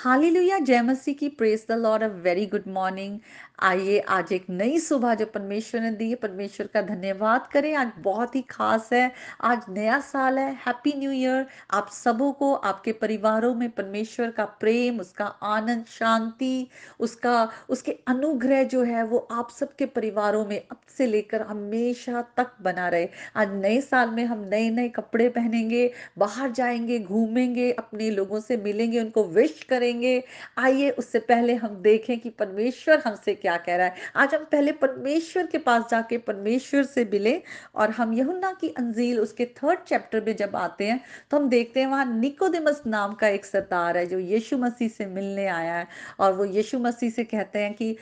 Hallelujah, जय मसीह की। Praise the Lord. A very good morning. आइए आज एक नई सुबह जो परमेश्वर ने दी है, परमेश्वर का धन्यवाद करें। आज बहुत ही खास है। आज नया साल है। हैप्पी न्यू ईयर आप सबों को, आपके परिवारों में परमेश्वर का प्रेम, उसका आनंद, शांति, उसका उसके अनुग्रह जो है वो आप सबके परिवारों में अब से लेकर हमेशा तक बना रहे। आज नए साल में हम नए नए कपड़े पहनेंगे, बाहर जाएंगे, घूमेंगे, अपने लोगों से मिलेंगे, उनको विश करेंगे। आइए उससे पहले हम देखें कि परमेश्वर हमसे क्या कह रहा है। आज हम पहले परमेश्वर के पास जाके परमेश्वर से मिले। और हम यूहन्ना की अंजील उसके 3rd चैप्टर में जब आते हैं तो हम देखते हैं वहां निकोदेमस नाम का एक सरदार है जो यीशु मसीह से मिलने आया है। और वो यीशु मसीह से कहते हैं कि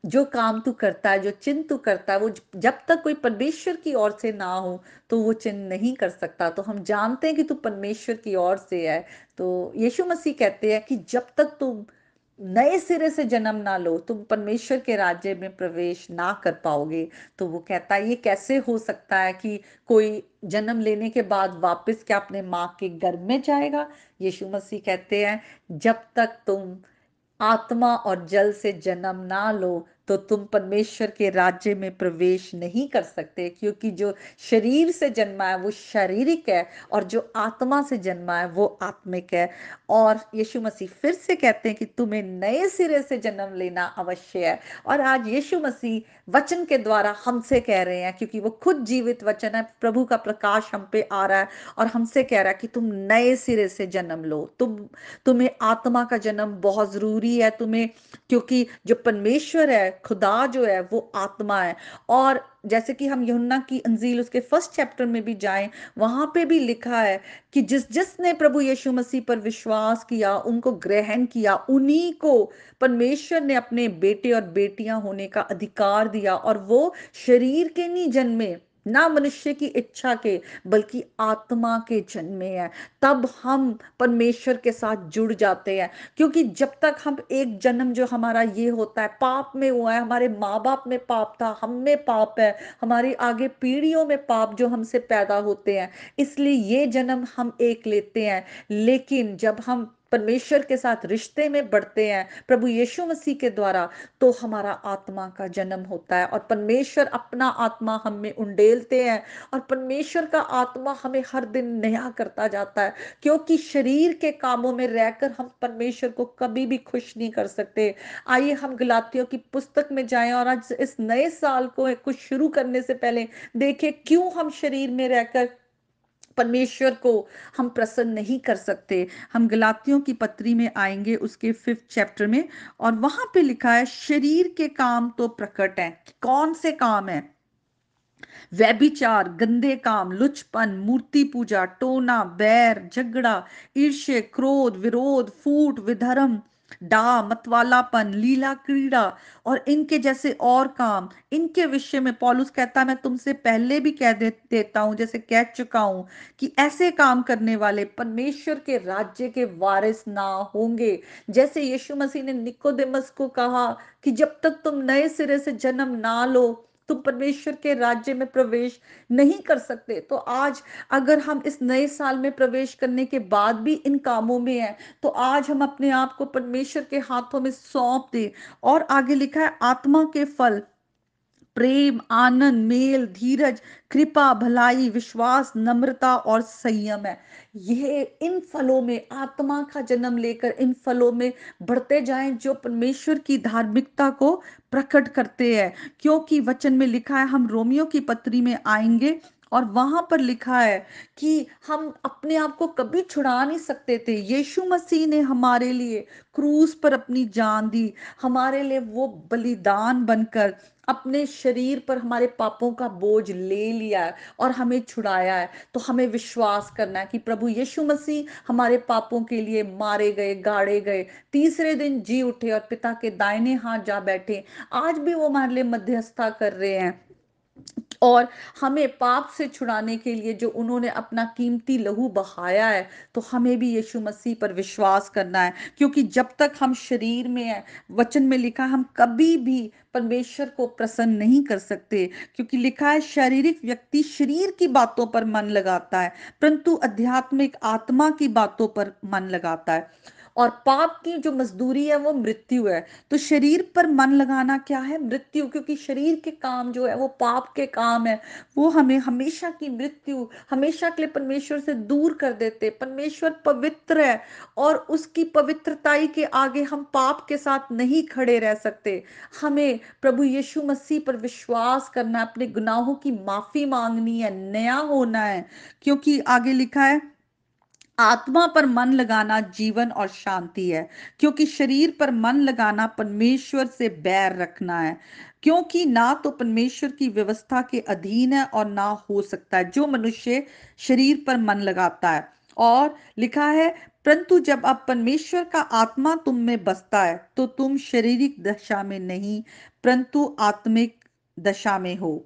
जो काम तू करता है, जो चिन्ह तू करता है, वो जब तक कोई परमेश्वर की ओर से ना हो तो वो चिन्ह नहीं कर सकता। तो हम जानते हैं कि तू परमेश्वर की ओर से है। तो यीशु मसीह कहते हैं कि जब तक तुम नए सिरे से जन्म ना लो तुम परमेश्वर के राज्य में प्रवेश ना कर पाओगे। तो वो कहता है ये कैसे हो सकता है कि कोई जन्म लेने के बाद वापस क्या अपने माँ के गर्भ में जाएगा। यीशु मसीह कहते हैं जब तक तुम आत्मा और जल से जन्म ना लो तो तुम परमेश्वर के राज्य में प्रवेश नहीं कर सकते। क्योंकि जो शरीर से जन्मा है वो शारीरिक है और जो आत्मा से जन्मा है वो आत्मिक है। और यीशु मसीह फिर से कहते हैं कि तुम्हें नए सिरे से जन्म लेना अवश्य है। और आज यीशु मसीह वचन के द्वारा हमसे कह रहे हैं, क्योंकि वो खुद जीवित वचन है, प्रभु का प्रकाश हम पे आ रहा है और हमसे कह रहा है कि तुम नए सिरे से जन्म लो। तुम्हें आत्मा का जन्म बहुत जरूरी है तुम्हें। क्योंकि जो परमेश्वर है, खुदा जो है वो आत्मा है। और जैसे कि हम यूहन्ना की अंजील उसके 1st चैप्टर में भी जाएं, वहां पे भी लिखा है कि जिसने प्रभु यीशु मसीह पर विश्वास किया, उनको ग्रहण किया, उन्हीं को परमेश्वर ने अपने बेटे और बेटियां होने का अधिकार दिया। और वो शरीर के नहीं जन्मे, ना मनुष्य की इच्छा के, बल्कि आत्मा के जन्मे हैं। तब हम परमेश्वर के साथ जुड़ जाते हैं। क्योंकि जब तक हम एक जन्म जो हमारा ये होता है पाप में हुआ है, हमारे माँ बाप में पाप था, हम में पाप है, हमारी आगे पीढ़ियों में पाप जो हमसे पैदा होते हैं, इसलिए ये जन्म हम एक लेते हैं। लेकिन जब हम परमेश्वर के साथ रिश्ते में बढ़ते हैं प्रभु यीशु मसीह के द्वारा, तो हमारा आत्मा का जन्म होता है और परमेश्वर अपना आत्मा हम में उंडेलते हैं। और परमेश्वर का आत्मा हमें हर दिन नया करता जाता है। क्योंकि शरीर के कामों में रहकर हम परमेश्वर को कभी भी खुश नहीं कर सकते। आइए हम गलातियों की पुस्तक में जाएं और आज इस नए साल को कुछ शुरू करने से पहले देखें क्यों हम शरीर में रहकर परमेश्वर को हम प्रसन्न नहीं कर सकते। हम गलातियों की पत्री में आएंगे उसके 5th चैप्टर में, और वहां पे लिखा है शरीर के काम तो प्रकट हैं। कौन से काम है? व्यभिचार, गंदे काम, लुचपन, मूर्ति पूजा, टोना, बैर, झगड़ा, ईर्ष्या, क्रोध, विरोध, फूट, विधर्म, डा, मतवालापन, लीला क्रीड़ा और इनके जैसे और काम। इनके विषय में पौलुस कहता है मैं तुमसे पहले भी देता हूं, जैसे कह चुका हूं, कि ऐसे काम करने वाले परमेश्वर के राज्य के वारिस ना होंगे। जैसे यीशु मसीह ने निकोदेमस को कहा कि जब तक तुम नए सिरे से जन्म ना लो तुम परमेश्वर के राज्य में प्रवेश नहीं कर सकते। तो आज अगर हम इस नए साल में प्रवेश करने के बाद भी इन कामों में हैं, तो आज हम अपने आप को परमेश्वर के हाथों में सौंप दें। और आगे लिखा है आत्मा के फल प्रेम, आनंद, मेल, धीरज, कृपा, भलाई, विश्वास, नम्रता और संयम है। ये इन फलों में आत्मा का जन्म लेकर इन फलों में बढ़ते जाएं जो परमेश्वर की धार्मिकता को प्रकट करते हैं। क्योंकि वचन में लिखा है, हम रोमियो की पत्री में आएंगे और वहां पर लिखा है कि हम अपने आप को कभी छुड़ा नहीं सकते थे। यीशु मसीह ने हमारे लिए क्रूस पर अपनी जान दी, हमारे लिए वो बलिदान बनकर अपने शरीर पर हमारे पापों का बोझ ले लिया है और हमें छुड़ाया है। तो हमें विश्वास करना है कि प्रभु यीशु मसीह हमारे पापों के लिए मारे गए, गाड़े गए, तीसरे दिन जी उठे और पिता के दाहिने हाथ जा बैठे। आज भी वो हमारे लिए मध्यस्थता कर रहे हैं। और हमें पाप से छुड़ाने के लिए जो उन्होंने अपना कीमती लहू बहाया है, तो हमें भी यीशु मसीह पर विश्वास करना है। क्योंकि जब तक हम शरीर में हैं, वचन में लिखा, हम कभी भी परमेश्वर को प्रसन्न नहीं कर सकते। क्योंकि लिखा है शारीरिक व्यक्ति शरीर की बातों पर मन लगाता है, परंतु आध्यात्मिक आत्मा की बातों पर मन लगाता है। और पाप की जो मजदूरी है वो मृत्यु है। तो शरीर पर मन लगाना क्या है? मृत्यु, क्योंकि शरीर के काम जो है वो पाप के काम है, वो हमें हमेशा की मृत्यु, हमेशा के लिए परमेश्वर से दूर कर देते। परमेश्वर पवित्र है और उसकी पवित्रताई के आगे हम पाप के साथ नहीं खड़े रह सकते। हमें प्रभु यीशु मसीह पर विश्वास करना है, अपने गुनाहों की माफी मांगनी है, नया होना है, क्योंकि आगे लिखा है आत्मा पर मन लगाना जीवन और शांति है, क्योंकि शरीर पर मन लगाना परमेश्वर से बैर रखना है, क्योंकि ना तो परमेश्वर की व्यवस्था के अधीन है और ना हो सकता है जो मनुष्य शरीर पर मन लगाता है। और लिखा है परंतु जब अब परमेश्वर का आत्मा तुम में बसता है तो तुम शारीरिक दशा में नहीं परंतु आत्मिक दशा में हो।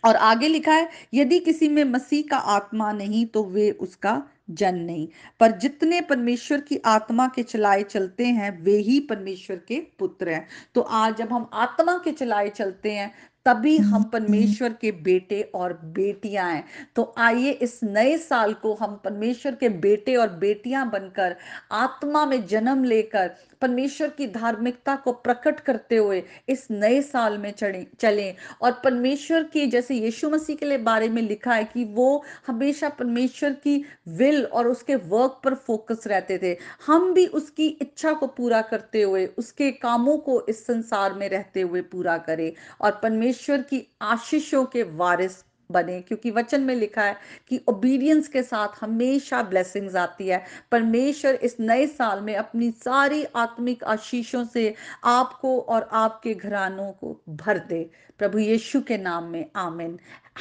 और आगे लिखा है यदि किसी में मसीह का आत्मा नहीं तो वे उसका जन नहीं, पर जितने परमेश्वर की आत्मा के चलाए चलते हैं वे ही परमेश्वर के पुत्र हैं। तो आज जब हम आत्मा के चलाए चलते हैं तभी हम परमेश्वर के बेटे और बेटियां हैं। तो आइए इस नए साल को हम परमेश्वर के बेटे और बेटियां बनकर आत्मा में जन्म लेकर परमेश्वर की धार्मिकता को प्रकट करते हुए इस नए साल में चलें। और परमेश्वर की, जैसे यीशु मसीह के लिए बारे में लिखा है कि वो हमेशा परमेश्वर की विल और उसके वर्क पर फोकस रहते थे, हम भी उसकी इच्छा को पूरा करते हुए उसके कामों को इस संसार में रहते हुए पूरा करें और परमेश्वर की आशीषों के वारिस बने, क्योंकि वचन में लिखा है कि ओबीडियंस के साथ हमेशा ब्लेसिंग्स आती है। परमेश्वर इस नए साल में अपनी सारी आत्मिक आशीषों से आपको और आपके घरानों को भर दे, प्रभु यीशु के नाम में आमीन।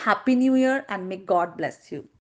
Happy new year and may God bless you.